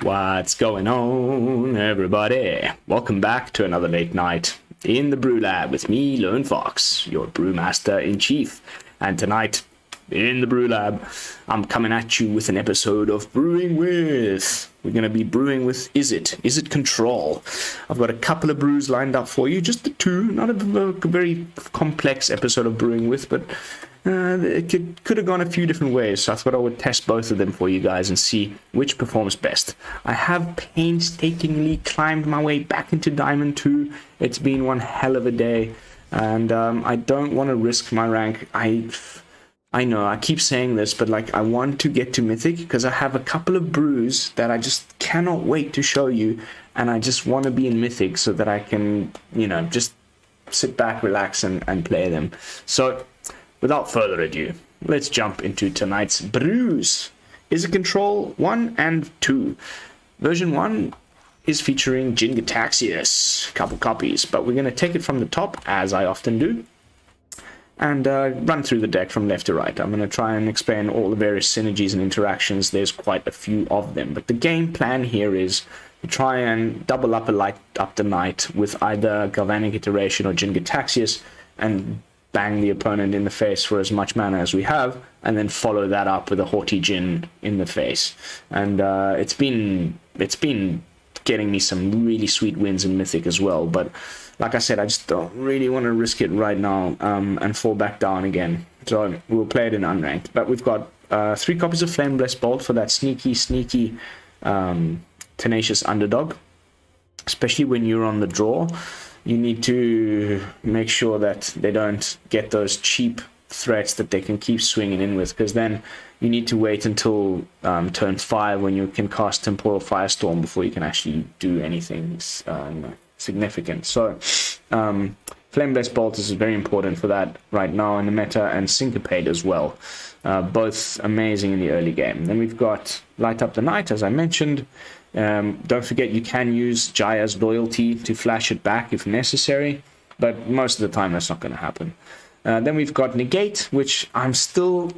What's going on, everybody? Welcome back to another late night in the BrewLab with me, Lone Fox, your brewmaster-in-chief. And tonight, in the BrewLab, I'm coming at you with an episode of Brewing With. We're going to be brewing with Izzet Control. I've got a couple of brews lined up for you, just the two, not a very complex episode of Brewing With, but it could have gone a few different ways, so I thought I would test both of them for you guys and see which performs best. I have painstakingly climbed my way back into Diamond 2. It's been one hell of a day, and I don't want to risk my rank. I know, I keep saying this, but like I want to get to Mythic because I have a couple of brews that I just cannot wait to show you, and I just want to be in Mythic so that I can, you know, just sit back, relax, and play them. So, without further ado, let's jump into tonight's brews. Izzet Control 1 and 2. Version 1 is featuring Jin-Gitaxias, couple copies, but we're going to take it from the top, as I often do, and run through the deck from left to right. I'm going to try and explain all the various synergies and interactions. There's quite a few of them, but the game plan here is to try and double up the knight with either Galvanic Iteration or Jin-Gitaxias and bang the opponent in the face for as much mana as we have, and then follow that up with a Haughty Djinn in the face. And it's been getting me some really sweet wins in Mythic as well, but like I said, I just don't really want to risk it right now and fall back down again. So we'll play it in unranked. But we've got 3 copies of Flameless Bolt for that sneaky, tenacious underdog. Especially when you're on the draw, you need to make sure that they don't get those cheap threats that they can keep swinging in with, because then you need to wait until turn 5 when you can cast Temporal Firestorm before you can actually do anything significant. So Flameless Bolt is very important for that right now in the meta, and Syncopate as well. Both amazing in the early game. Then we've got Light Up the Night, as I mentioned. Don't forget you can use Jaya's loyalty to flash it back if necessary, but most of the time that's not going to happen. Then we've got Negate, which I'm still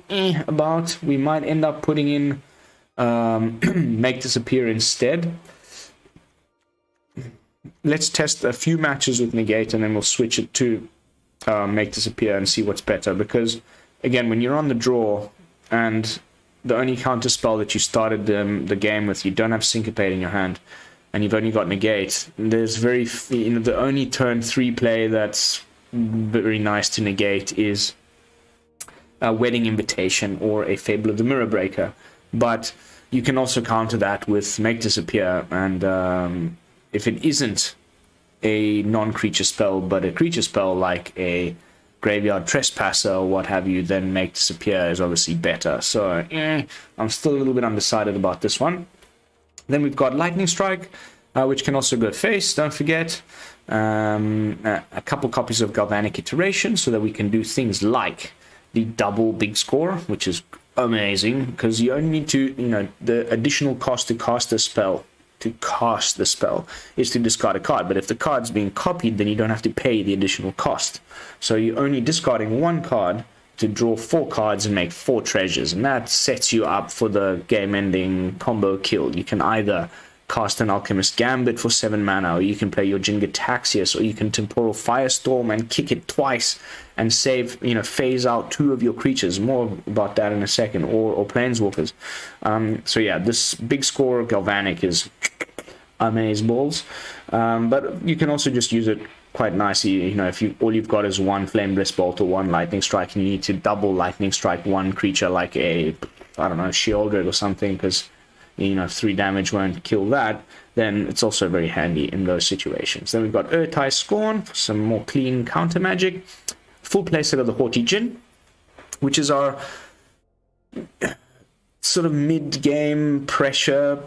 about. We might end up putting in Make Disappear instead. Let's test a few matches with Negate, and then we'll switch it to Make Disappear and see what's better. Because, again, when you're on the draw and the only counter spell that you started the game with, you don't have Syncopate in your hand, and you've only got Negate, there's the only turn 3 play that's very nice to negate is a Wedding Invitation or a Fable of the Mirror Breaker. But you can also counter that with Make Disappear, and if it isn't a non-creature spell but a creature spell like a Graveyard Trespasser or what have you, then Make Disappear is obviously better. So I'm still a little bit undecided about this one. Then we've got Lightning Strike, which can also go face, don't forget. A couple copies of Galvanic Iteration so that we can do things like the double big score, which is amazing because you only need to, the additional cost to cast the spell is to discard a card, but if the card's being copied, then you don't have to pay the additional cost. So you're only discarding 1 card to draw 4 cards and make 4 treasures, and that sets you up for the game-ending combo kill. You can either cast an Alchemist Gambit for 7 mana, or you can play your Jin-Gitaxias, or you can Temporal Firestorm and kick it twice and save, phase out 2 of your creatures. More about that in a second, or Planeswalkers. So yeah, this big score Galvanic is amazeballs. But you can also just use it quite nicely, if all you've got is 1 Flameless Bolt or 1 Lightning Strike, and you need to double Lightning Strike 1 creature like a, Sheoldred or something, because 3 damage won't kill that, then it's also very handy in those situations. Then we've got Ertai Scorn for some more clean counter magic. Full playset of the Haughty Djinn, which is our sort of mid-game pressure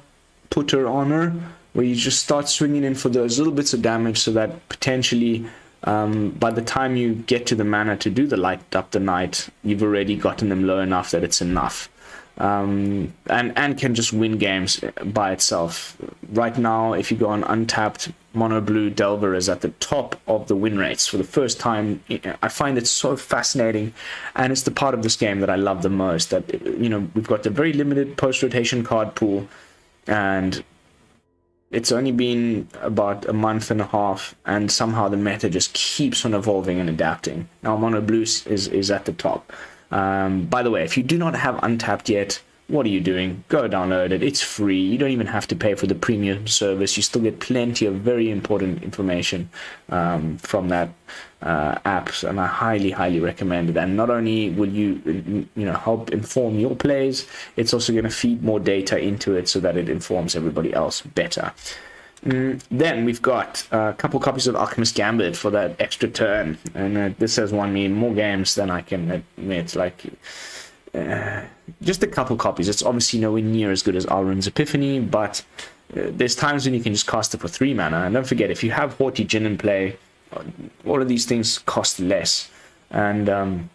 putter honor, where you just start swinging in for those little bits of damage so that potentially by the time you get to the mana to do the Light Up the Night, you've already gotten them low enough that it's enough. And can just win games by itself. Right now, if you go on Untapped, Mono Blue Delver is at the top of the win rates for the first time. I find it so fascinating, and it's the part of this game that I love the most. That, you know, we've got a very limited post-rotation card pool, and it's only been about a month and a half, and somehow the meta just keeps on evolving and adapting. Now, Mono Blue is at the top. By the way, if you do not have Untapped yet, what are you doing? Go download it. It's free. You don't even have to pay for the premium service. You still get plenty of very important information from that app, and I highly recommend it. And not only will you help inform your plays, it's also going to feed more data into it so that it informs everybody else better. Then we've got a couple copies of Alchemist Gambit for that extra turn, and this has won me more games than I can admit. Like, just a couple copies. It's obviously nowhere near as good as Alrund's Epiphany, but there's times when you can just cast it for 3 mana. And don't forget, if you have Haughty Djinn in play, all of these things cost less, and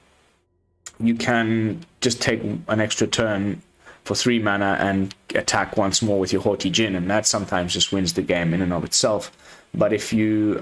you can just take an extra turn for 3 mana and attack once more with your Haughty Djinn, and that sometimes just wins the game in and of itself. But if you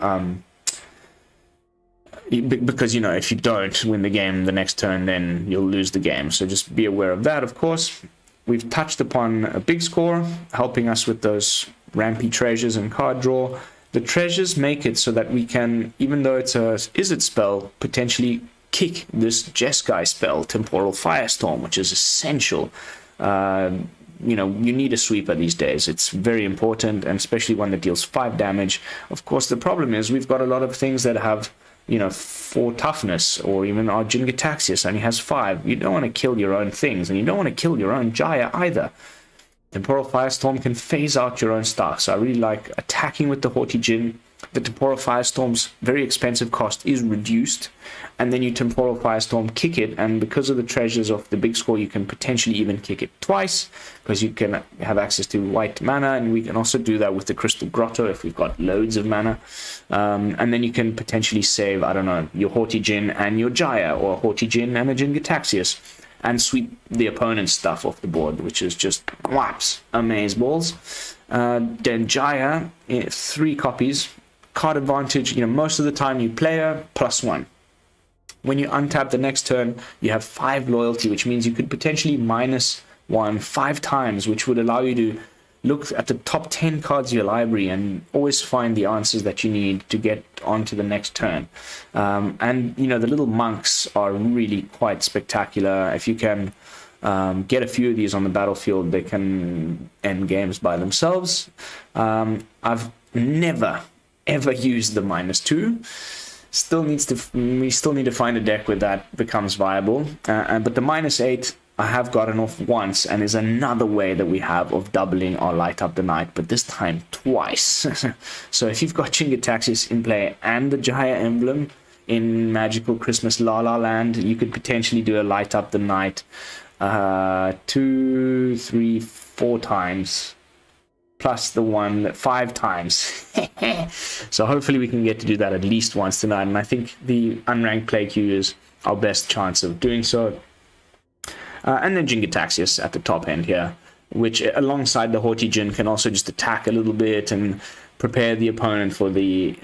because, you know, if you don't win the game the next turn, then you'll lose the game, so just be aware of that. Of course, we've touched upon a big score helping us with those rampy treasures and card draw. The treasures make it so that we can, even though it's a Izzet spell, potentially kick this Jeskai spell, Temporal Firestorm, which is essential. You know, you need a sweeper these days. It's very important, and especially one that deals 5 damage. Of course, the problem is we've got a lot of things that have, you know, 4 toughness, or even our Jin-Gitaxias only has 5. You don't want to kill your own things, and you don't want to kill your own Jaya either. Temporal Firestorm can phase out your own stuff, so I really like attacking with the Haughty Djinn. The Temporal Firestorm's very expensive cost is reduced, and then you Temporal Firestorm, kick it, and because of the treasures of the big score, you can potentially even kick it twice, because you can have access to white mana, and we can also do that with the Crystal Grotto if we've got loads of mana. And then you can potentially save, I don't know, your Haughty Djinn and your Jaya, or Haughty Djinn and a Jin-Gitaxias, and sweep the opponent's stuff off the board, which is just whaps, amazeballs. Then Jaya, 3 copies. Card advantage, you know, most of the time you play her +1. When you untap the next turn, you have 5 loyalty, which means you could potentially -1 5 times, which would allow you to look at the top 10 cards of your library and always find the answers that you need to get onto the next turn. And, you know, the little monks are really quite spectacular. If you can get a few of these on the battlefield, they can end games by themselves. I've never ever use the -2. We still need to find a deck where that becomes viable. But the -8 I have gotten off once, and is another way that we have of doubling our Light Up the Night, but this time twice. So if you've got Jin-Gitaxias in play and the Jaya emblem in Magical Christmas La La Land, you could potentially do a Light Up the Night 2, 3, 4 times. Plus the one 5 times. So hopefully we can get to do that at least once tonight, and I think the unranked play queue is our best chance of doing so. And then Jin-Gitaxias at the top end here, which alongside the Haughty Djinn can also just attack a little bit and prepare the opponent for the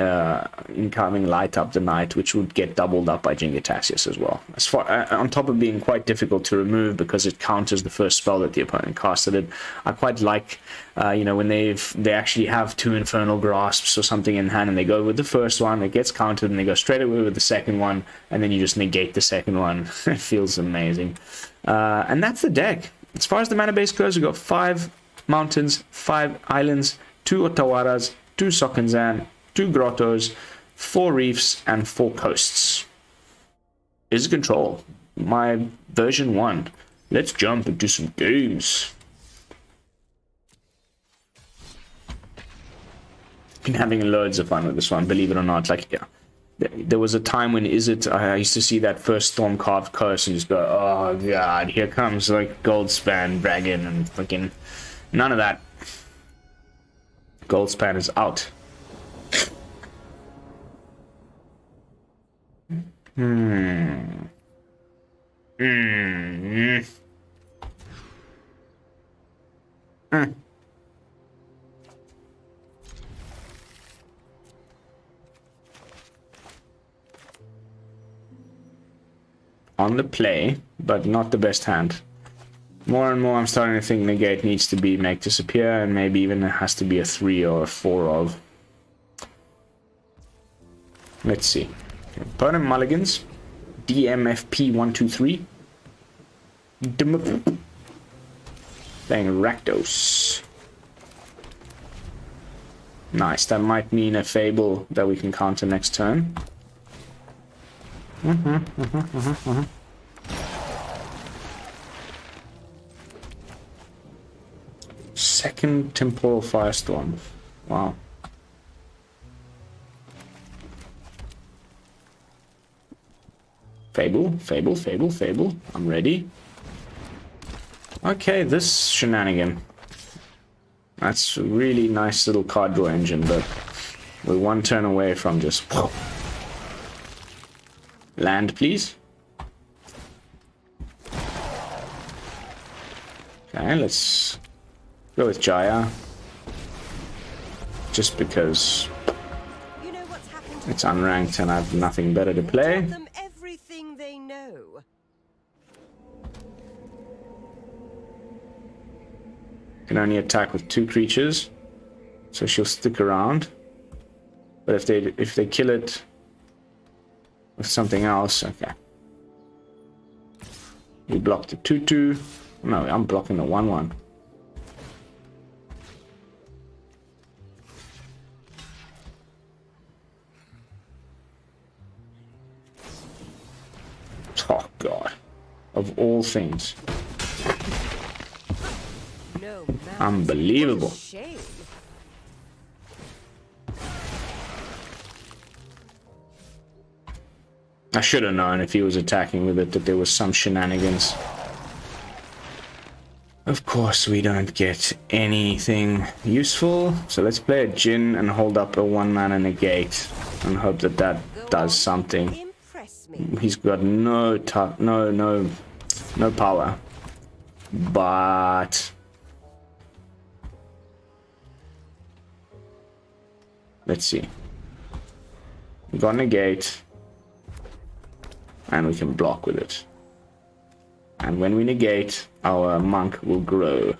incoming Light Up the Night, which would get doubled up by Jin-Gitaxias as well. As far on top of being quite difficult to remove because it counters the first spell that the opponent casted it. I quite like, you know, when they actually have 2 Infernal Grasps or something in hand, and they go with the first one, it gets countered, and they go straight away with the second one, and then you just negate the second one. It feels amazing. And that's the deck. As far as the mana base goes, we've got 5 mountains, 5 islands, 2 Otawaras, 2 Sokenzan, 2 grottos, 4 reefs, and 4 coasts. Izzet Control, my version 1. Let's jump into some games. Been having loads of fun with this one, believe it or not. Like, yeah, there was a time when Izzet, I used to see that first Stormcarved Coast and just go, oh god, here comes like Goldspan Dragon and fucking none of that. Goldspan is out. Hmm. On the play, but not the best hand. More and more I'm starting to think negate needs to be make disappear, and maybe even it has to be a 3 or a 4 of. Let's see. Opponent mulligans. DMFP 123. Playing Rakdos. Nice, that might mean a Fable that we can counter next turn. Second Temporal Firestorm. Wow. Fable, Fable, Fable, Fable. I'm ready. Okay, this shenanigan. That's a really nice little card draw engine, but we're one turn away from just... Land, please. Okay, let's go with Jaya. Just because it's unranked and I have nothing better to play. Tell them everything they know. Can only attack with 2 creatures, so she'll stick around. But if they kill it with something else, okay. We block the 2/2. No, I'm blocking the 1/1. Oh God! Of all things. No, Unbelievable. shame. I should have known if he was attacking with it that there was some shenanigans. Of course, we don't get anything useful, so let's play a Jin and hold up a 1-mana negate and hope that that does something. Impress me. He's got no power, but let's see. We got negate. And we can block with it. And when we negate, our monk will grow.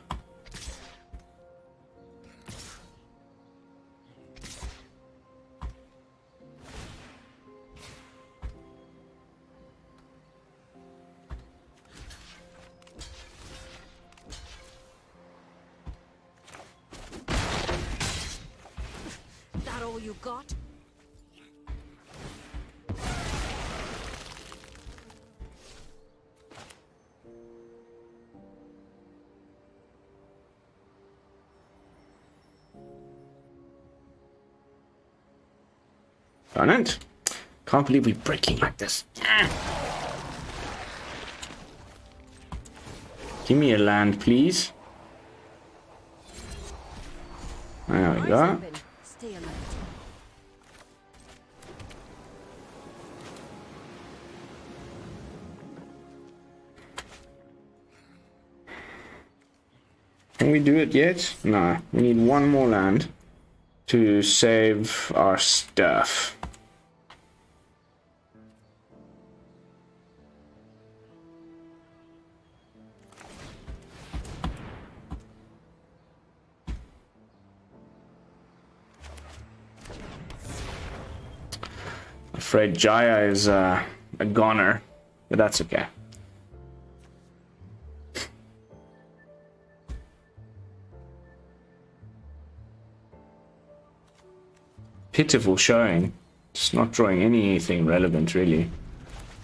That all you got? Darn it. Can't believe we're breaking like this. Give me a land, please. There we go. Stay alert. Can we do it yet? No. We need one more land to save our stuff. Afraid Jaya is a goner, but that's okay. Pitiful showing. Just not drawing anything relevant, really.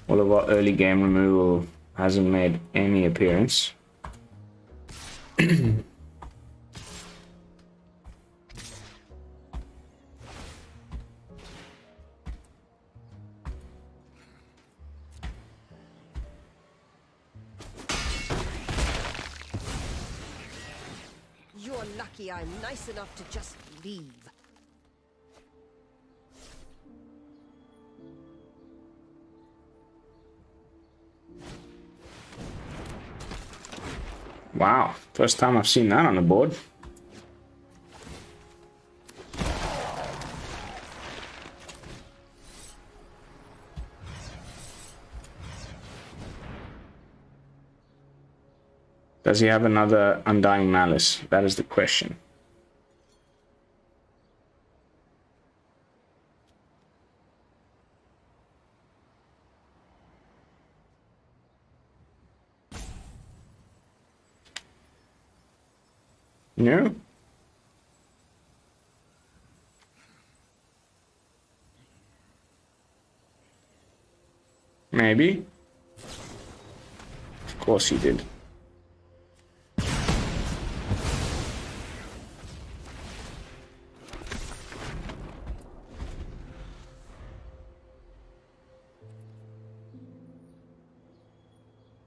All of our early game removal hasn't made any appearance. You're lucky I'm nice enough to just leave. Wow, first time I've seen that on the board. Does he have another Undying Malice? That is the question. No? Maybe. Of course he did.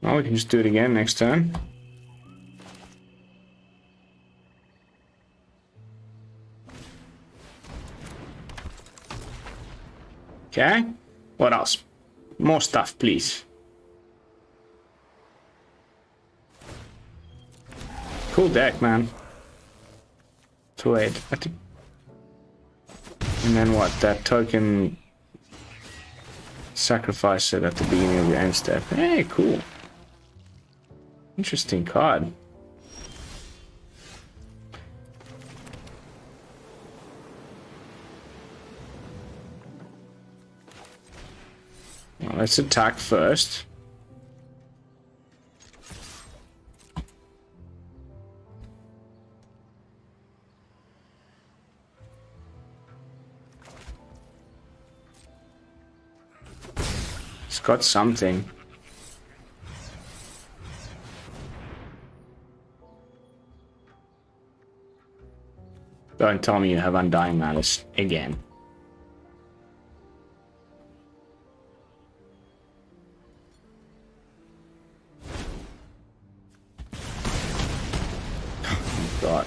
Well, we can just do it again next turn. Okay. What else? More stuff, please. Cool deck, man. So wait, I think... And then what? That token... Sacrifice it at the beginning of your end step. Hey, cool. Interesting card. Well, let's attack first. It's got something. Don't tell me you have Undying Malice again. Oh God.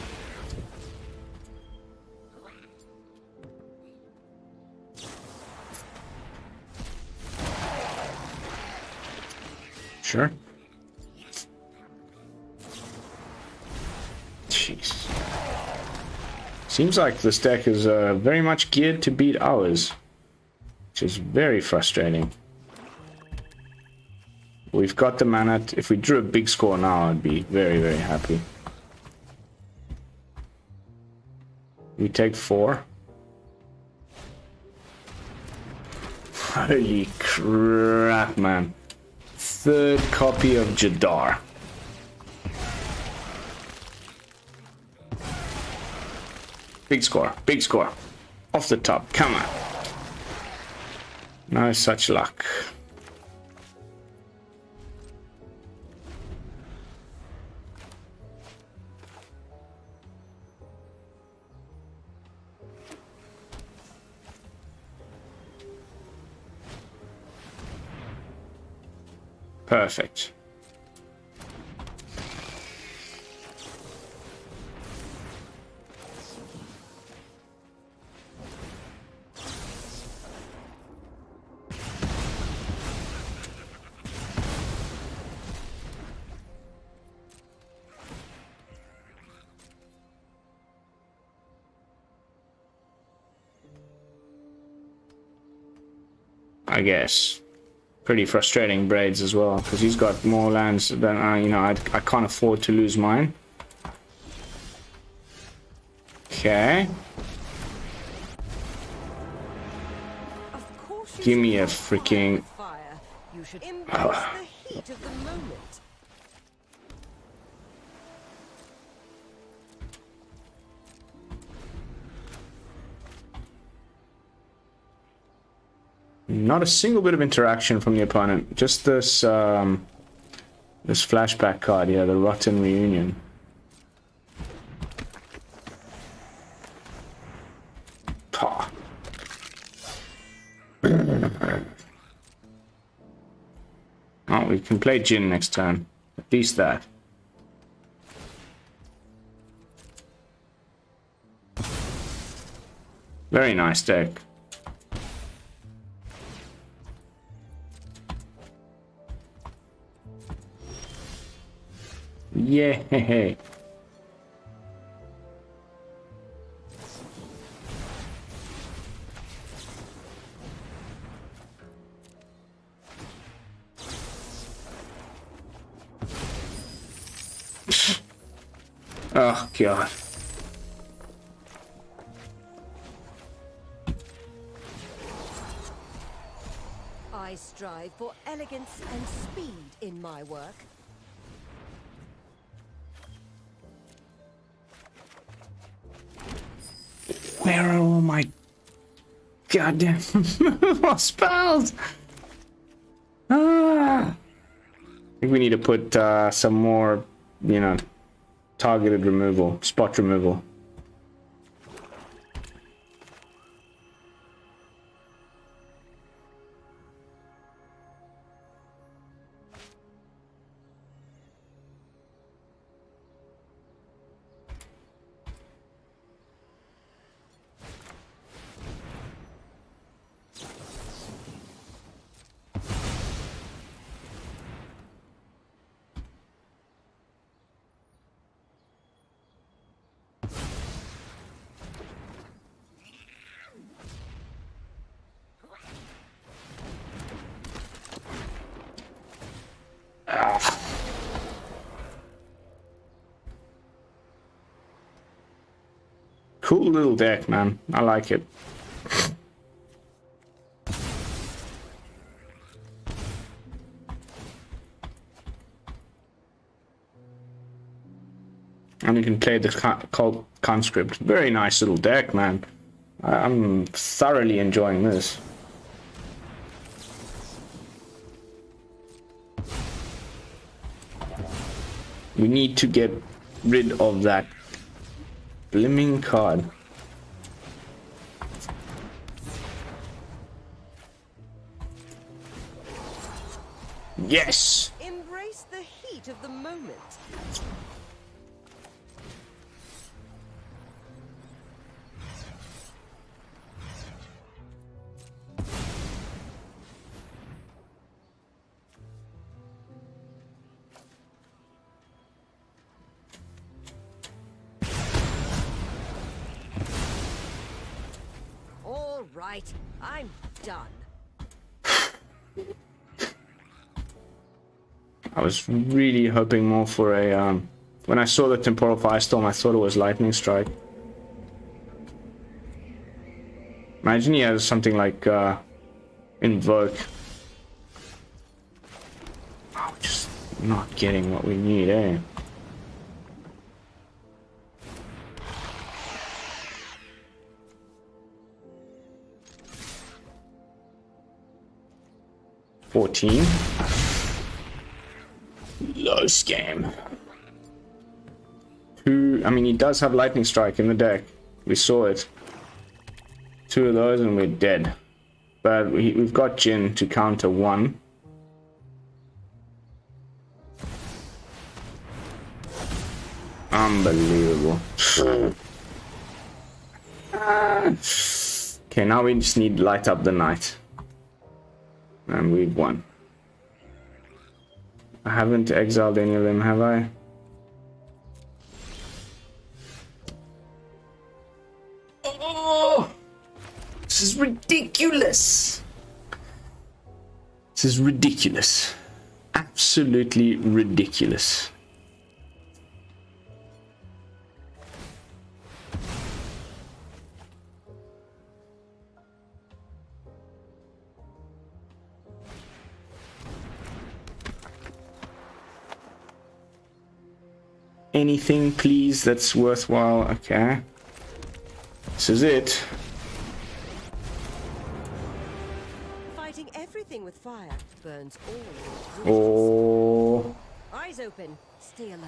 Sure. Jeez. Seems like this deck is very much geared to beat ours, which is very frustrating. We've got the mana. If we drew a big score now, I'd be very, very happy. We take 4. Holy crap, man. 3rd copy of Jadar. Big score, big score. Off the top, come on. No such luck. Perfect. I guess. Pretty frustrating Braids as well, because he's got more lands than I can't afford to lose mine. Okay. Give me a freaking... You should embrace the heat of the moment. Not a single bit of interaction from the opponent. Just this this flashback card here, the Rotten Reunion. Pah. Oh, we can play Jin next turn. At least that. Very nice deck. Yeah. Oh god. I strive for elegance and speed in my work. Where are all my goddamn spells? I think we need to put some more, you know, targeted removal, spot removal. Cool little deck, man. I like it. And you can play the cult conscript. Very nice little deck, man. I'm thoroughly enjoying this. We need to get rid of that blimming card. Yes! Embrace the heat of the moment. All right, I'm done. I was really hoping more for a, when I saw the Temporal Firestorm, I thought it was Lightning Strike. Imagine he has something like, Invoke. Oh, we're just not getting what we need, eh? $14. Low scam. Two. I mean, he does have Lightning Strike in the deck. We saw it. Two of those and we're dead. But we've got Jin to counter one. Unbelievable. Okay, now we just need Light Up the Night. And we've won. I haven't exiled any of them, have I? Oh! This is ridiculous! This is ridiculous. Absolutely ridiculous. Anything, please, that's worthwhile. Okay. This is it. Fighting everything with fire burns all. Oh. Eyes open. Stay alert.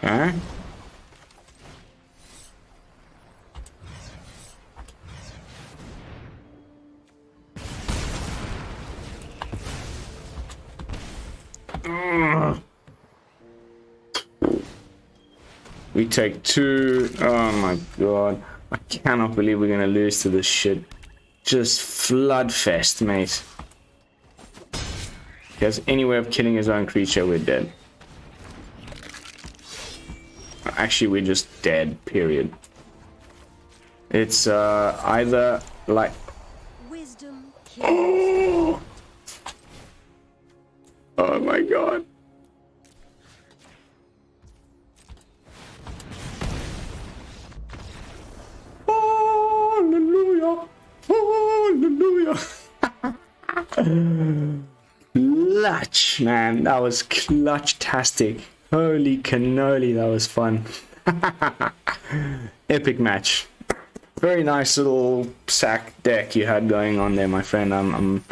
Okay. We take two. Oh my god. I cannot believe we're gonna lose to this shit. Just floodfest, mate. If he has any way of killing his own creature, we're dead. Actually, we're just dead, period. It's either like... Wisdom Oh! Oh my god. Hallelujah. Hallelujah. Clutch, man. That was clutch-tastic. Holy cannoli, that was fun. Epic match. Very nice little sack deck you had going on there, my friend. I'm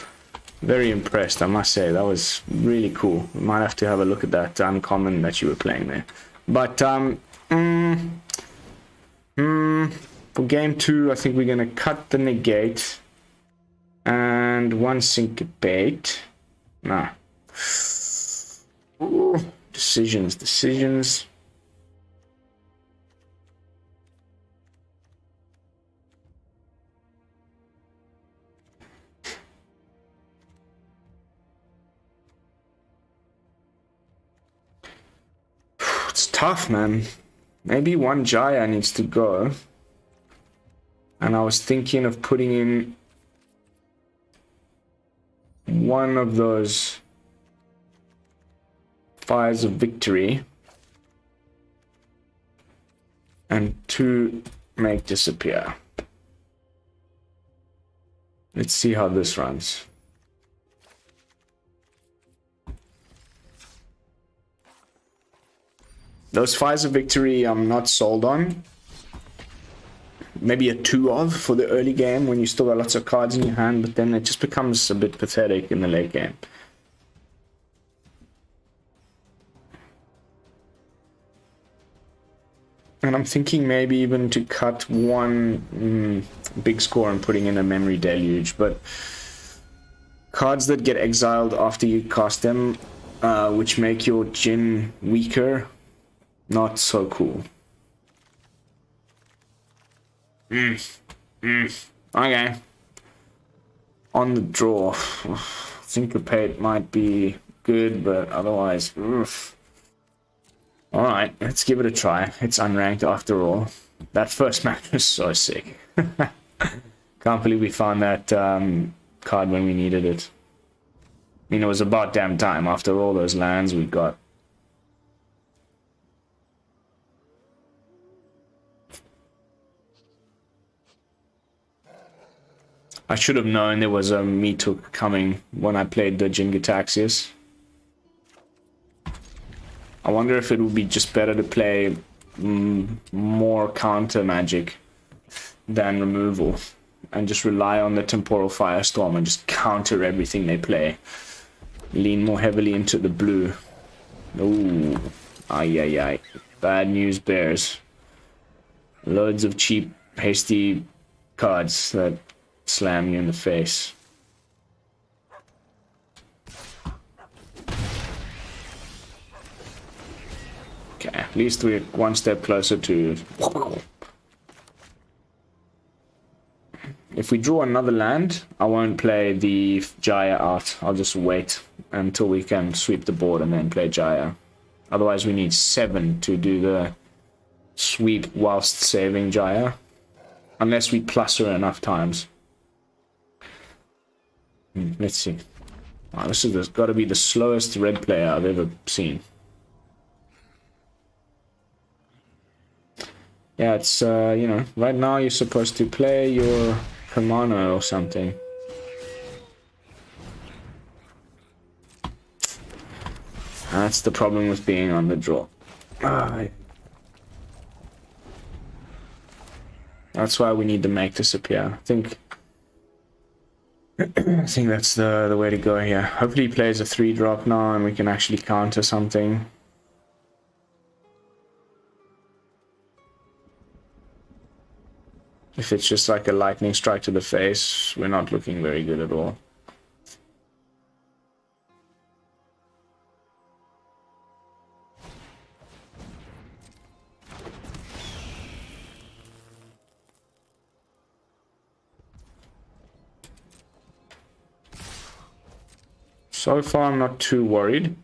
very impressed, I must say. That was really cool. We might have to have a look at that uncommon that you were playing there. But for game 2, I think we're gonna cut the negate and one syncopate. Nah. Ooh, decisions. It's tough, man. Maybe one Jaya needs to go. And I was thinking of putting in one of those Fires of Victory and 2 make disappear. Let's see how this runs. Those Fires of Victory I'm not sold on. Maybe a 2 of for the early game when you still got lots of cards in your hand, but then it just becomes a bit pathetic in the late game. And I'm thinking maybe even to cut one big score and putting in a Memory Deluge, but cards that get exiled after you cast them, which make your Jin weaker, not so cool. Okay. On the draw. Syncopate might be good, but otherwise... Alright, let's give it a try. It's unranked after all. That first match was so sick. Can't believe we found that card when we needed it. I mean, it was about damn time after all those lands we got. I should have known there was a Meetook coming when I played the Jin-Gitaxias. I wonder if it would be just better to play more counter magic than removal and just rely on the Temporal Firestorm and just counter everything they play. Lean more heavily into the blue. Ooh, ay. Bad news bears. Loads of cheap, hasty cards that slam you in the face. Okay, at least we're one step closer to... If we draw another land, I won't play the Jaya out. I'll just wait until we can sweep the board and then play Jaya. Otherwise we need 7 to do the sweep whilst saving Jaya. Unless we plus her enough times. Let's see. Wow, this has got to be the slowest red player I've ever seen. Yeah, it's, you know, right now you're supposed to play your Kamano or something. That's the problem with being on the draw. That's why we need to make disappear. I think that's the way to go here. Hopefully he plays a 3-drop now and we can actually counter something. If it's just like a lightning strike to the face, we're not looking very good at all. So far, I'm not too worried.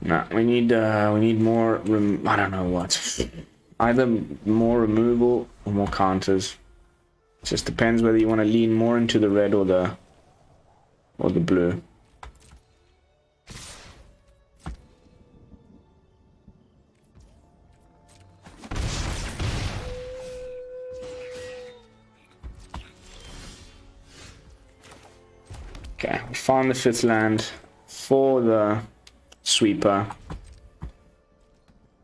No, we need more. I don't know what. Either more removal or more counters. It just depends whether you want to lean more into the red or the blue. Okay, we found the 5th land for the sweeper.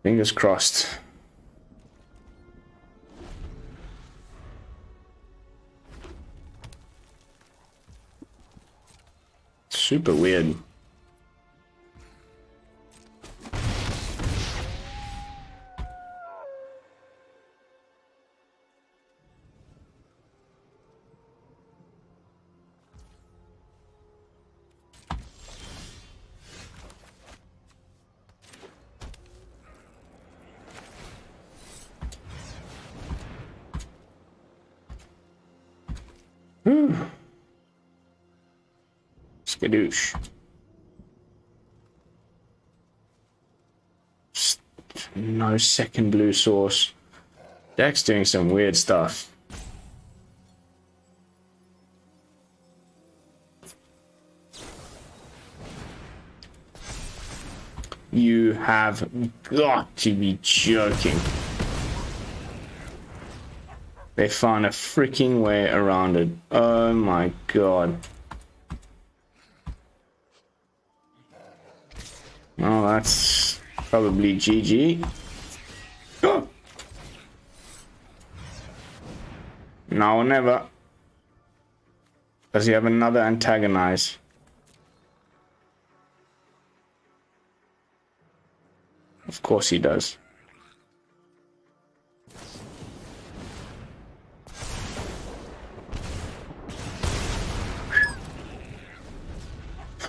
Fingers crossed. Super weird. Skadoosh. No second blue source. Deck's doing some weird stuff. You have got to be joking. They found a freaking way around it. Oh my god. Well, that's probably GG. Oh. Now or never. Does he have another antagonize? Of course he does.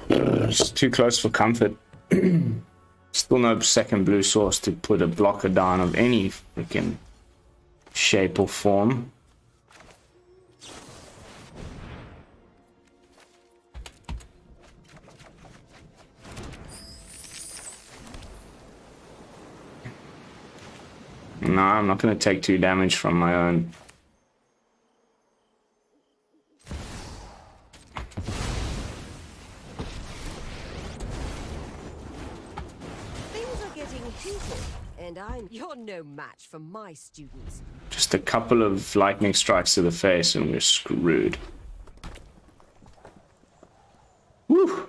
It's too close for comfort. Still no second blue source to put a blocker down of any freaking shape or form. No, I'm not going to take 2 damage from my own. You're no match for my students. Just a couple of lightning strikes to the face and we're screwed. Woo!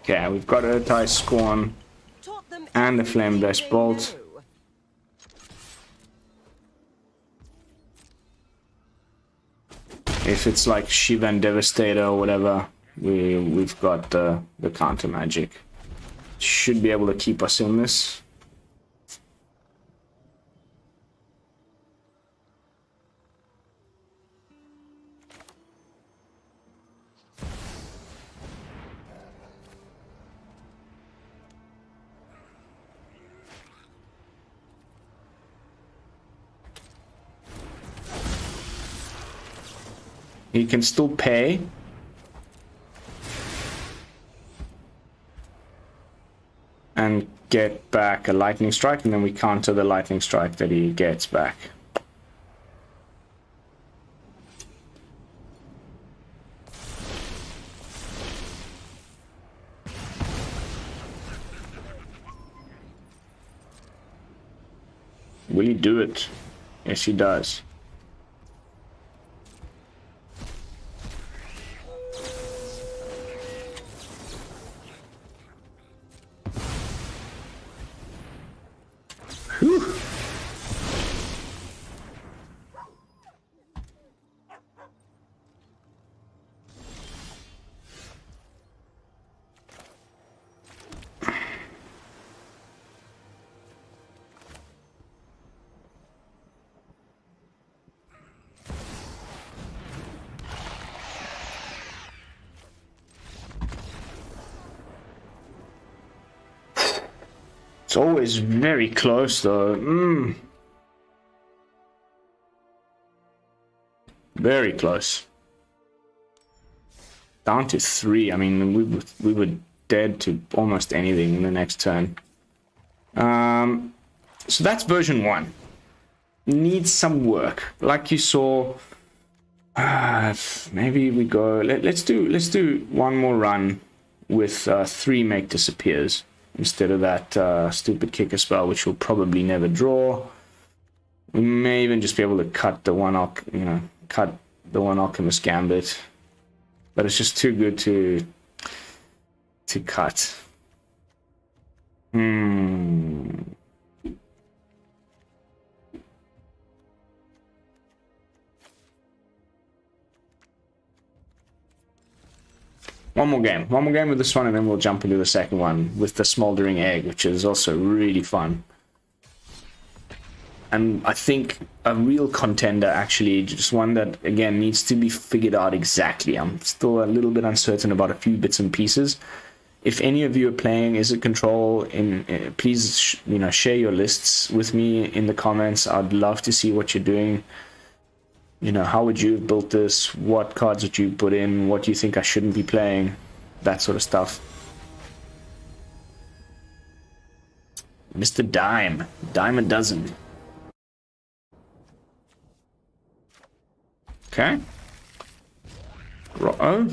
Okay, we've got Ertai, Scorn, and the Flame Blessed Bolt. If it's like Shivan Devastator or whatever, we've got the counter magic. Should be able to keep us in this. He can still pay. And get back a lightning strike, and then we counter the lightning strike that he gets back. Will he do it? Yes, he does. Whew. always very close though. Very close. Down to 3. I mean, we were dead to almost anything in the next turn. So that's version 1. Needs some work. Like you saw, maybe we go. Let's do one more run with 3 make disappears instead of that stupid kicker spell, which we'll probably never draw. We may even just be able to cut the one, cut the one Alchemist Gambit, but it's just too good to cut. One more game with this one, and then we'll jump into the second one with the Smoldering Egg, which is also really fun. And I think a real contender, actually, just one that, again, needs to be figured out exactly. I'm still a little bit uncertain about a few bits and pieces. If any of you are playing Izzet Control, please, share your lists with me in the comments. I'd love to see what you're doing. How would you have built this? What cards would you put in? What do you think I shouldn't be playing? That sort of stuff. Mr. Dime a dozen. Okay. Grotto.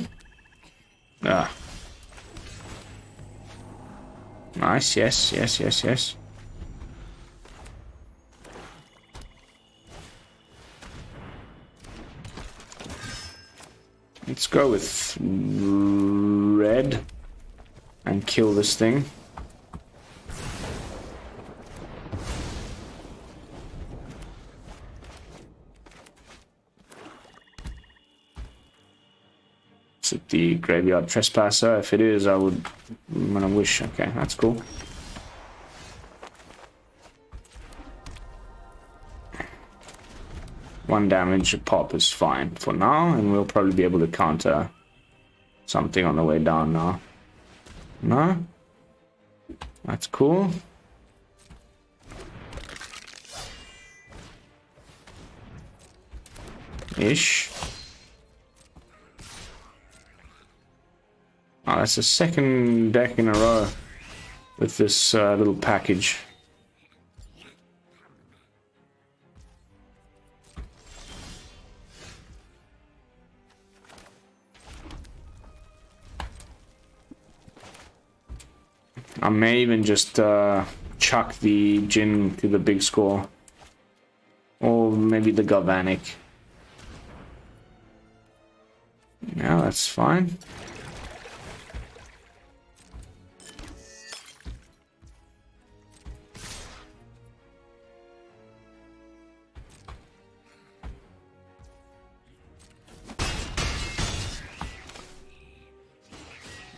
Nice, yes. Let's go with red and kill this thing. Is it the Graveyard Trespasser? If it is, I'm gonna wish. Okay, that's cool. One damage a pop is fine for now, and we'll probably be able to counter something on the way down now. No? That's cool. Ish. Oh, that's the second deck in a row with this little package. I may even just chuck the Jin to the big score. Or maybe the Galvanic. Yeah, that's fine.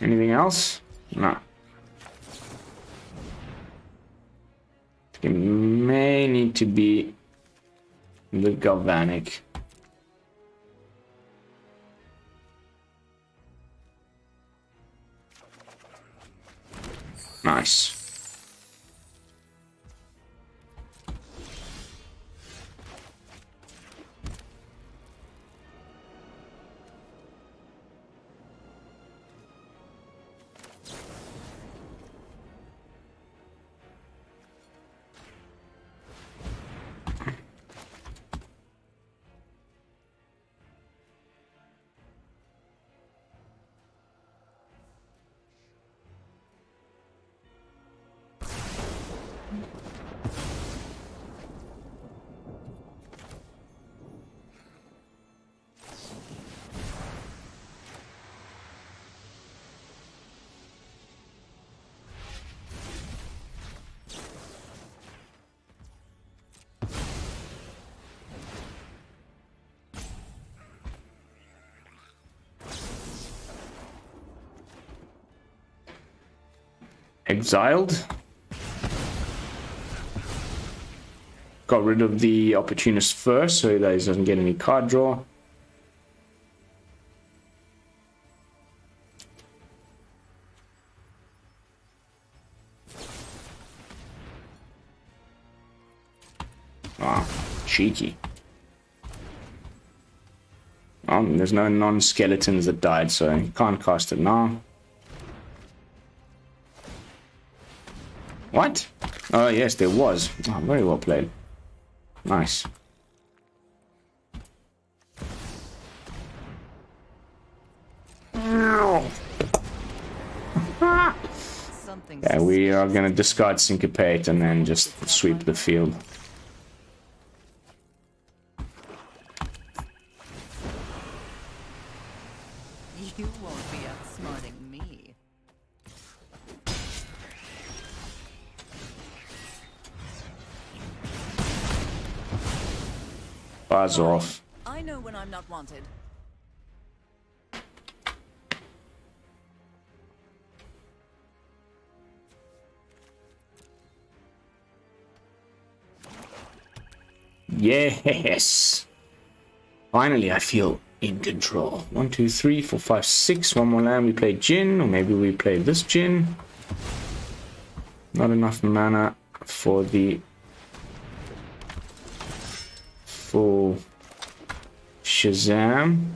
Anything else? No. It may need to be the Galvanic. Nice. Exiled. Got rid of the Opportunist first so that he doesn't get any card draw. Cheeky. Oh, there's no non-skeletons that died, so you can't cast it now. What? Oh, yes, there was. Oh, very well played. Nice. Yeah, we are going to discard Syncopate and then just sweep the field. You won't be outsmarting me. Buzz off. I know when I'm not wanted. Yes! Finally, I feel in control. 1, 2, 3, 4, 5, 6. One more land. We play Jin, or maybe we play this Jin. Not enough mana for the full Shazam.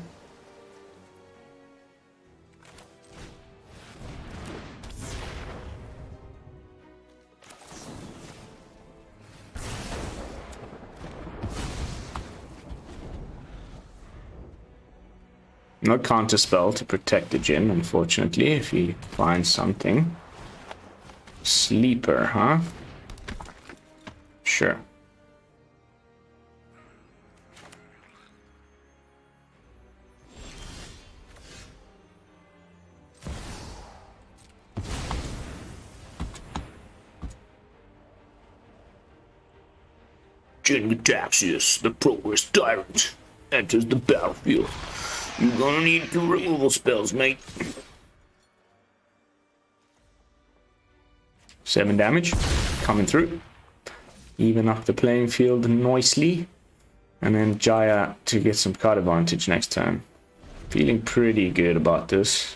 No counter spell to protect the Jin, unfortunately, if he finds something. Sleeper, huh? Sure. Jin-Gitaxias, the progress Tyrant, enters the battlefield. You're gonna need 2 removal spells, mate. 7 damage, coming through. Even up the playing field nicely. And then Jaya to get some card advantage next turn. Feeling pretty good about this.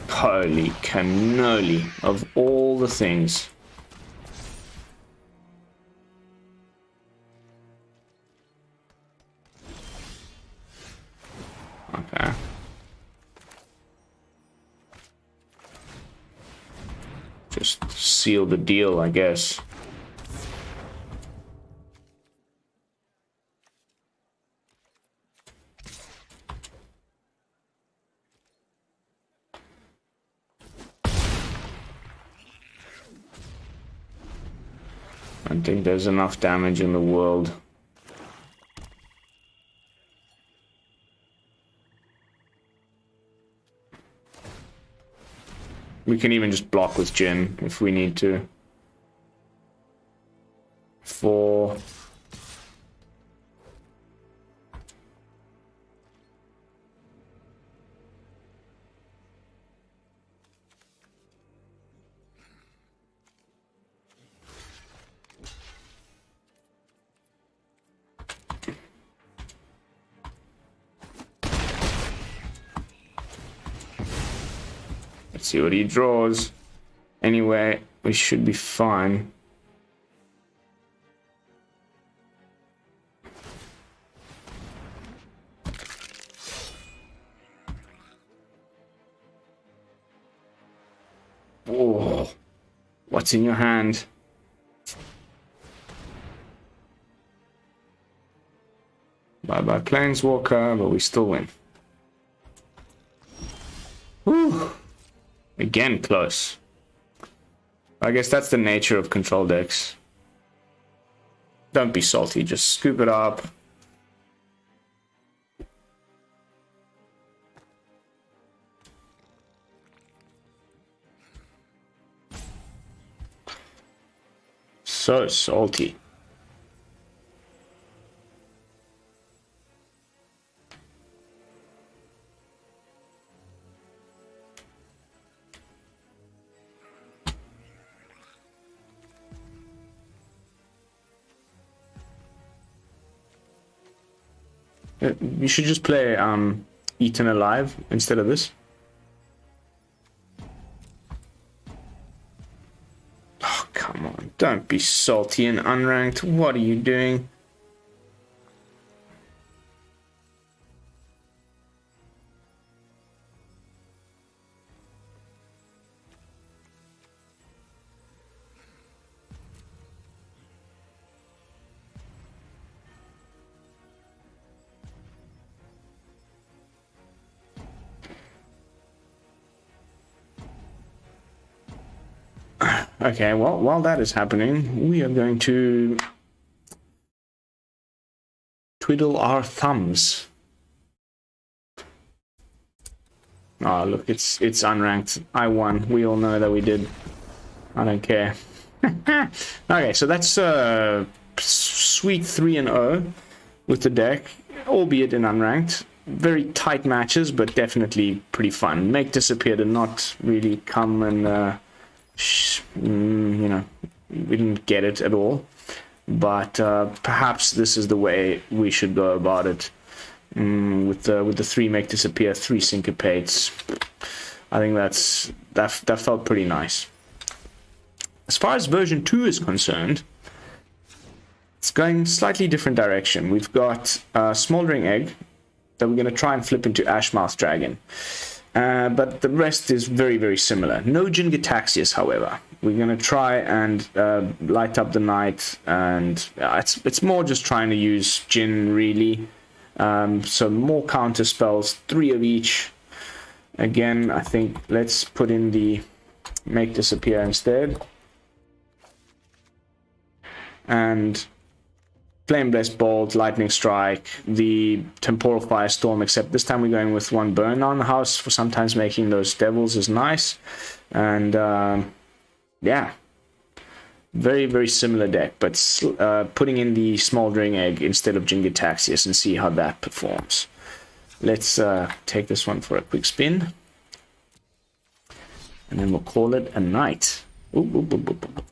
Holy cannoli of all the things. Okay. Just seal the deal, I guess. I don't think there's enough damage in the world. We can even just block with Jin if we need to. 4. Let's see what he draws. Anyway, we should be fine. Oh, what's in your hand? Bye-bye Planeswalker, but we still win. Whew. Again, close. I guess that's the nature of control decks. Don't be salty, just scoop it up. So salty. You should just play Eaten Alive instead of this. Don't be salty and unranked. What are you doing? Okay, well, while that is happening, we are going to twiddle our thumbs. Oh, look, it's unranked. I won. We all know that we did. I don't care. Okay, so that's sweet 3-0 with the deck, albeit in unranked. Very tight matches, but definitely pretty fun. Make Disappear did not really come and... you know, we didn't get it at all, but perhaps this is the way we should go about it. With the 3 Make Disappear, 3 Syncopates. I think that felt pretty nice. As far as version 2 is concerned, it's going slightly different direction. We've got Smoldering Egg that we're going to try and flip into Ashmouth Dragon. But the rest is very, very similar. No Jin-Gitaxias, however. We're going to try and light up the night, and it's more just trying to use Jin, really. So more counter spells, 3 of each. Again, I think let's put in the Make Disappear instead. And Flame Blessed Bolt, Lightning Strike, the Temporal Firestorm, except this time we're going with 1 burn on the house for sometimes making those devils is nice. And yeah, very, very similar deck, but putting in the Smoldering Egg instead of Jin-Gitaxias and see how that performs. Let's take this one for a quick spin. And then we'll call it a night. Ooh, ooh, ooh, ooh, ooh.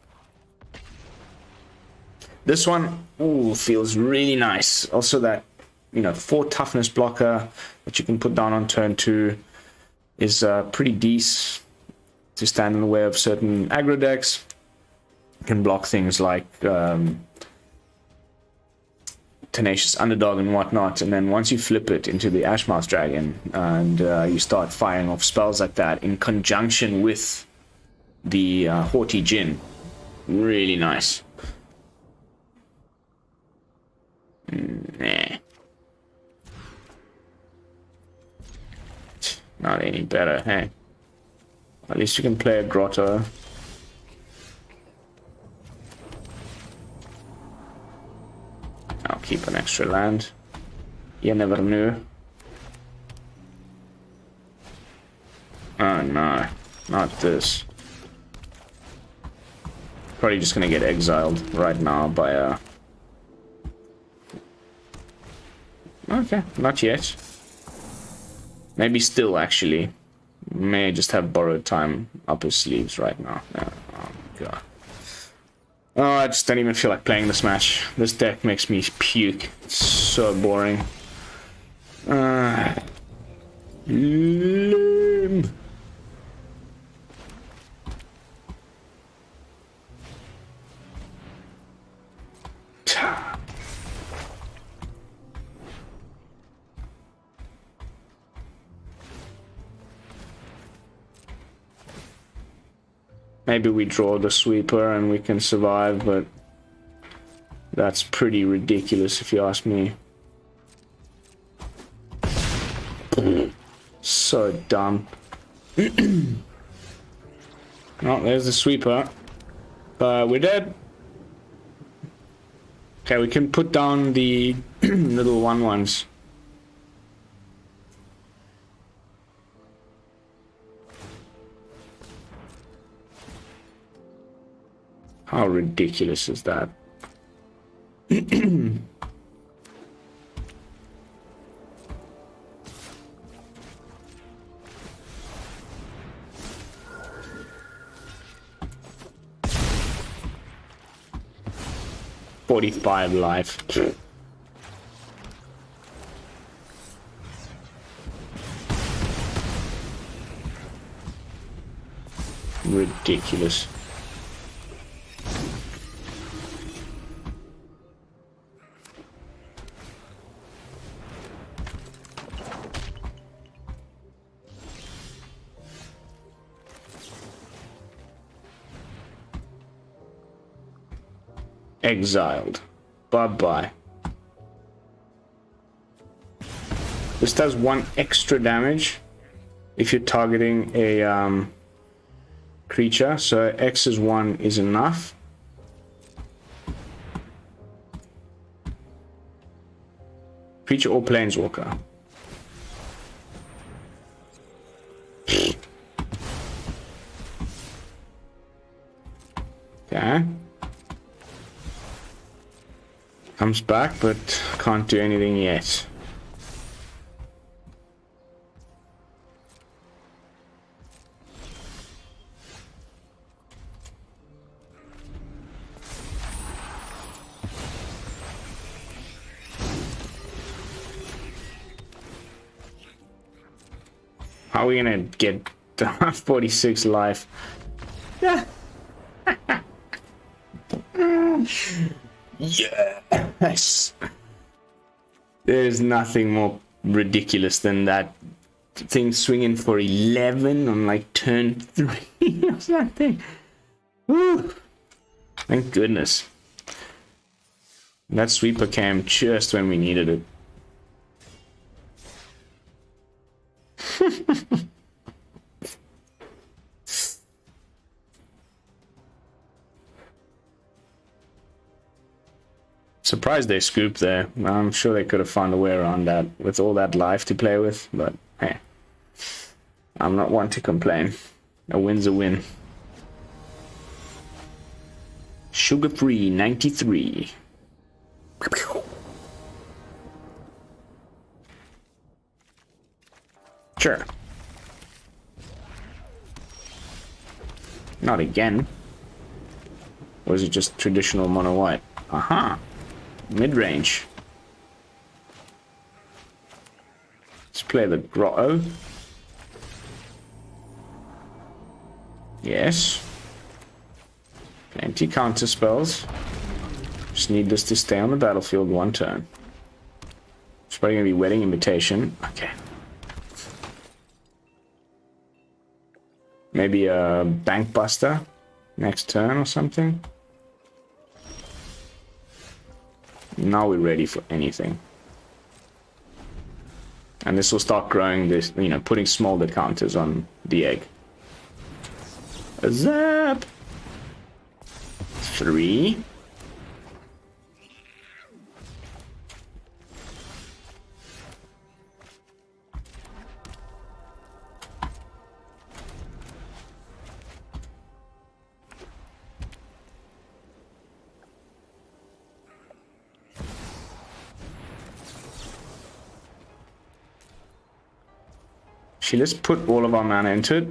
This one, ooh, feels really nice. Also that, you know, 4 toughness blocker that you can put down on turn 2 is pretty decent to stand in the way of certain aggro decks. You can block things like Tenacious Underdog and whatnot, and then once you flip it into the Ashmouth Dragon and you start firing off spells like that in conjunction with the Haughty Djinn, really nice. Nah. Not any better, hey? At least you can play a Grotto. I'll keep an extra land. You never knew. Oh no, not this. Probably just gonna get exiled right now by Okay, not yet. Maybe still, actually. May just have borrowed time up his sleeves right now. Oh, God. Oh, I just don't even feel like playing this match. This deck makes me puke. It's so boring. Lame. Maybe we draw the sweeper and we can survive, but that's pretty ridiculous if you ask me. So dumb. Oh, there's the sweeper. We're dead. Okay, we can put down the little 1/1s. How ridiculous is that? $45 life. Ridiculous. Exiled. Bye-bye. This does 1 extra damage if you're targeting a creature, so X is 1 is enough. Creature or planeswalker. Okay. Comes back, but can't do anything yet. How are we gonna get 46 life? Yeah. Yes. There's nothing more ridiculous than that thing swinging for 11 on like turn 3 or something. Woo. Thank goodness. That sweeper came just when we needed it. Surprised they scooped there. I'm sure they could have found a way around that with all that life to play with, but hey, I'm not one to complain. A win's a win. Sugar-free 93. Sure. Not again. Or is it just traditional mono white? Aha. Mid-range. Let's play the Grotto. Yes. Plenty counter spells. Just need this to stay on the battlefield 1 turn. It's probably going to be Wedding Invitation. Okay. Maybe a Bank Buster next turn or something. Now we're ready for anything. And this will start growing this, you know, putting smolder counters on the egg. A zap! 3. Let's put all of our mana into it.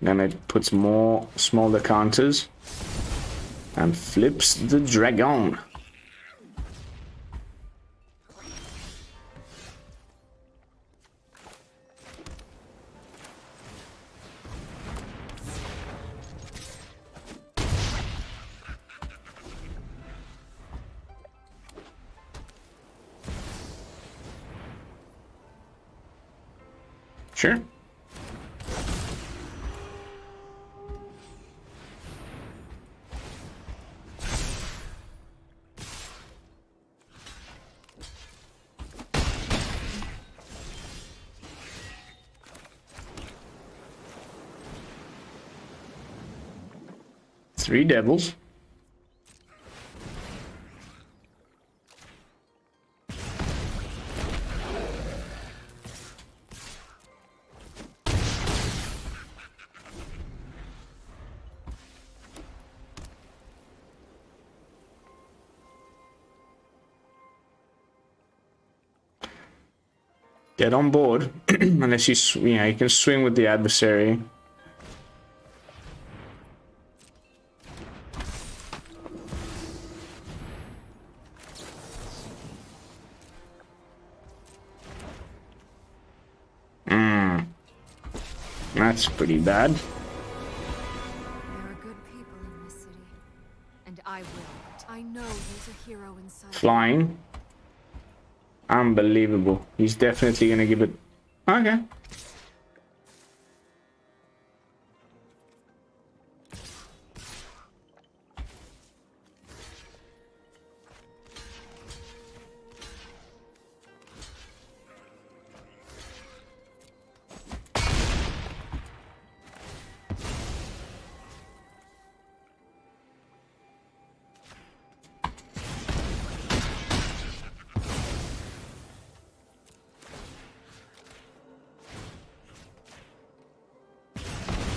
Then it puts more smaller counters and flips the dragon. Sure. Three devils. Get on board, unless you know, you can swing with the adversary. That's pretty bad. There are good people in this city, and I will. I know there's a hero inside. Flying. Unbelievable. He's definitely gonna give it. Okay.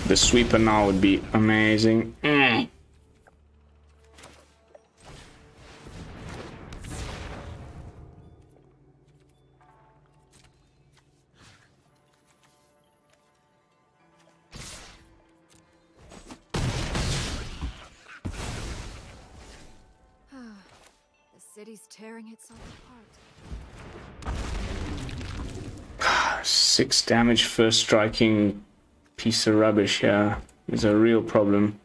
The sweeper now would be amazing. City's tearing itself apart. 6 damage first striking piece of rubbish here is a real problem.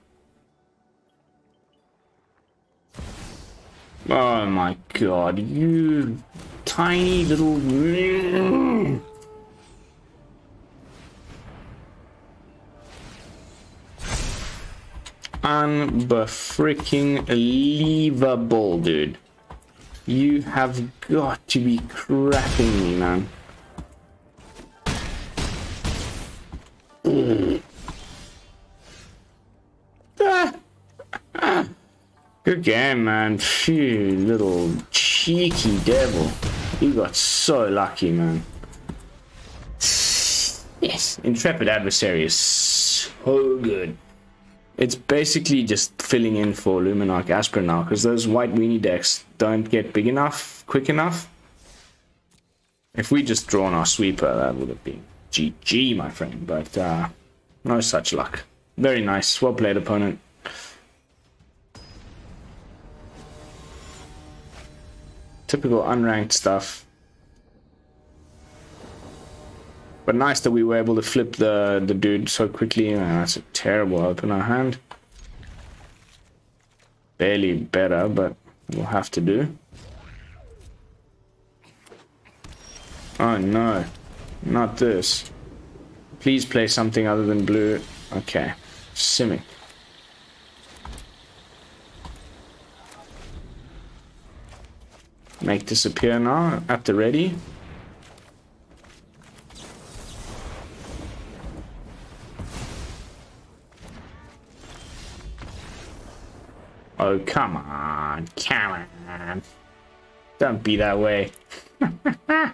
Oh my god, you tiny little... Unbefricking-leavable, dude. You have got to be crapping me, man. Good game, man. Phew, little cheeky devil. You got so lucky, man. Yes, Intrepid Adversary is so good. It's basically just filling in for Luminarch Aspirant now, because those white weenie decks don't get big enough, quick enough. If we just drawn our sweeper, that would have been GG, my friend, but no such luck. Very nice, well played, opponent. Typical unranked stuff. But nice that we were able to flip the dude so quickly. That's a terrible opener hand. Barely better, but we'll have to do. Oh no, not this. Please play something other than blue. Okay, Simic. Make disappear now at the ready. Oh, come on. Come on. Don't be that way. I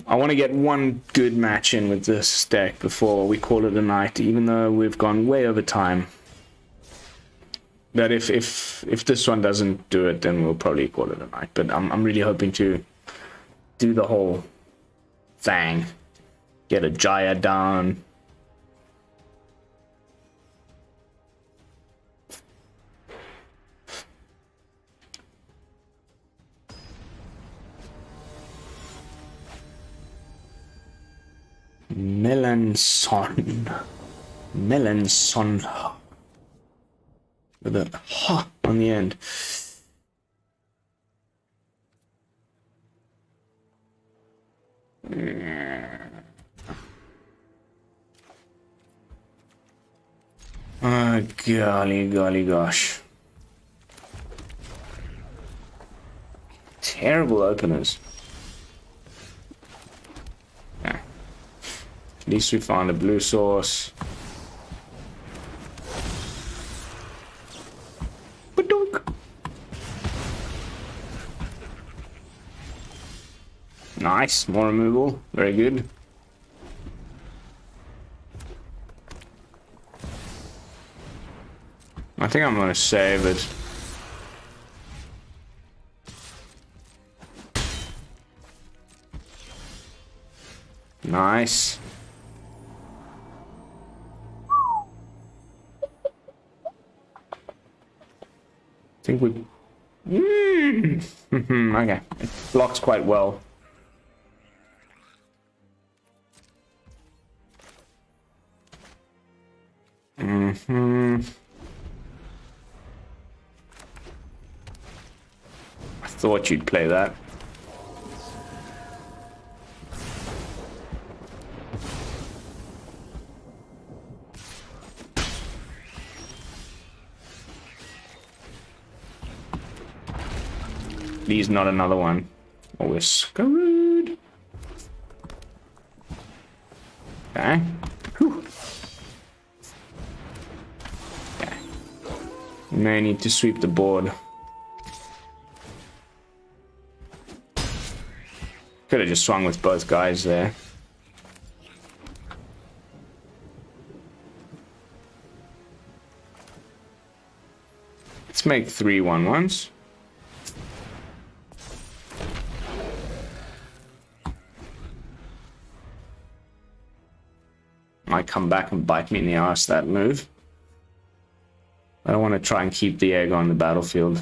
want to get one good match in with this deck before we call it a night, even though we've gone way over time. But if this one doesn't do it, then we'll probably call it a night. But I'm really hoping to do the whole thing. Get a Jaya down. Melanson with a ha on the end. Oh, golly gosh. Terrible openers. At least we found a blue source. Ba-dunk. Nice, more removal. Very good. I think I'm gonna save it. Nice. I think we... okay, it blocks quite well. I thought you'd play that. Please, not another one. Or we're screwed. Okay. Whew. Okay. May need to sweep the board. Could have just swung with both guys there. Let's make 3 1/1s. Might come back and bite me in the ass, that move. I don't want to try and keep the egg on the battlefield.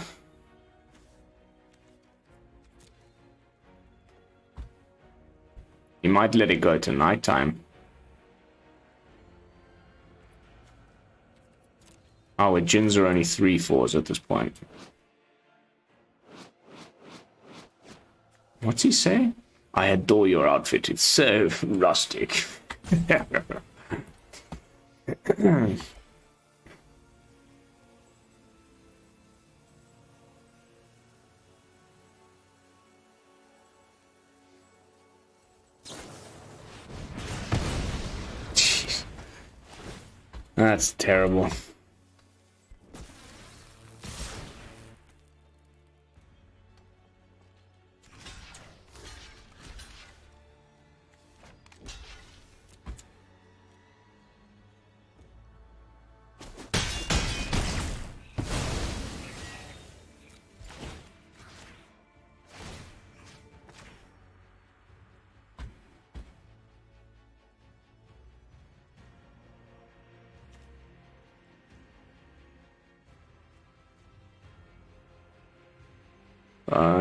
You might let it go to nighttime. Oh, with Djinns are only 3/4s at this point. What's he say? I adore your outfit. It's so rustic. Jeez. That's terrible.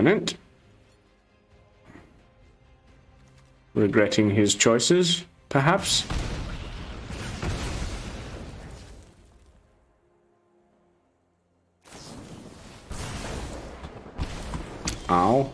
It. Regretting his choices, perhaps. Ow.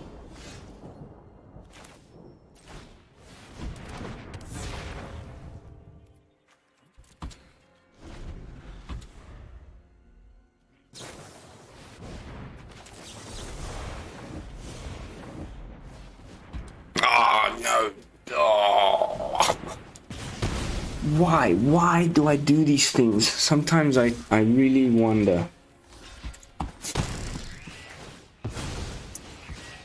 Why do I do these things? Sometimes I really wonder.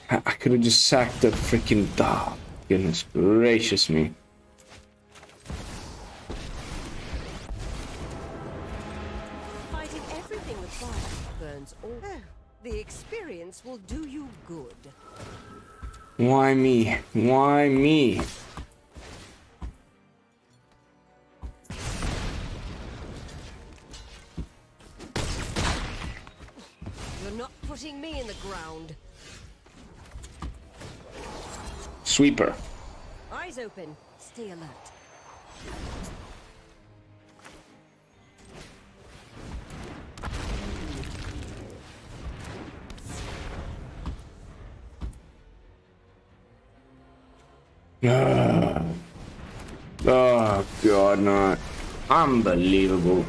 I could have just sacked the freaking... Oh, goodness gracious me. Fighting everything with fire burns all. Oh, the experience will do you good. Why me? Why me? Putting me in the ground. Sweeper. Eyes open. Stay alert. Oh god, no. Unbelievable.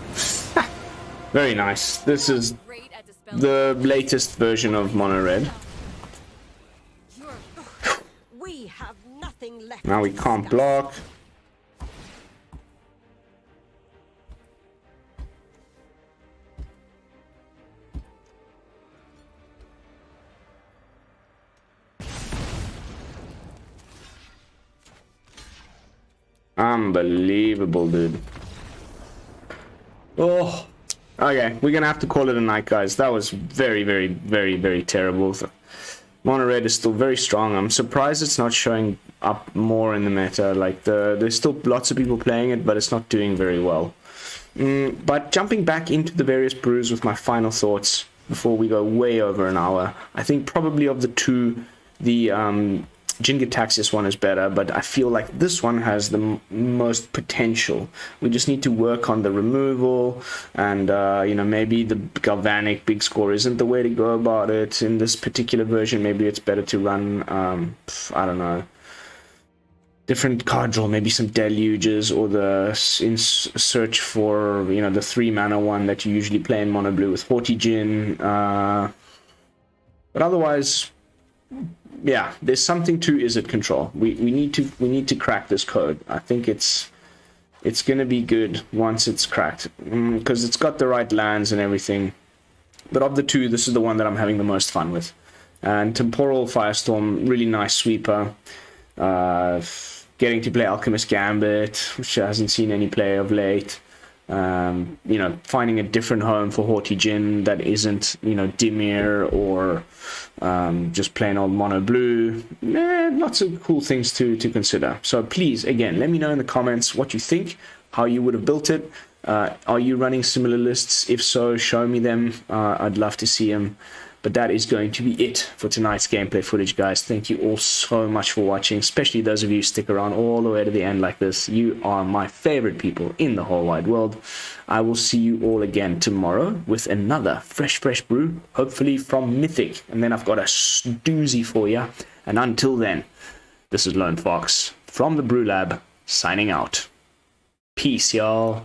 Very nice. This is the latest version of Mono Red. We have nothing left. Now we can't block. Unbelievable, dude. Oh. Okay, we're gonna have to call it a night, guys. That was very, very, very, very terrible. Mono Red is still very strong. I'm surprised it's not showing up more in the meta. Like there's still lots of people playing it, but it's not doing very well. But jumping back into the various brews with my final thoughts before we go way over an hour. I think probably of the two, the Jin-Gitaxias one is better, but I feel like this one has the most potential. We just need to work on the removal, and you know, maybe the Galvanic big score isn't the way to go about it in this particular version. Maybe it's better to run, I don't know, different card draw, maybe some deluges, or the search for, you know, the 3-mana one that you usually play in mono blue with Haughty Djinn. But otherwise, yeah, there's something to Izzet Control. We need to crack this code. I think it's gonna be good once it's cracked, because it's got the right lands and everything. But of the two, this is the one that I'm having the most fun with. And Temporal Firestorm, really nice sweeper. Getting to play Alchemist Gambit, which hasn't seen any play of late. You know, finding a different home for Haughty Djinn that isn't, you know, Dimir or just plain old mono blue. Lots of cool things to consider. So please, again, let me know in the comments what you think, how you would have built it. Are you running similar lists? If so, show me them. I'd love to see them. But that is going to be it for tonight's gameplay footage, guys. Thank you all so much for watching, especially those of you who stick around all the way to the end like this. You are my favorite people in the whole wide world. I will see you all again tomorrow with another fresh brew, hopefully from Mythic. And then I've got a doozy for you. And until then, this is Lone Fox from the BrewLab, signing out. Peace, y'all.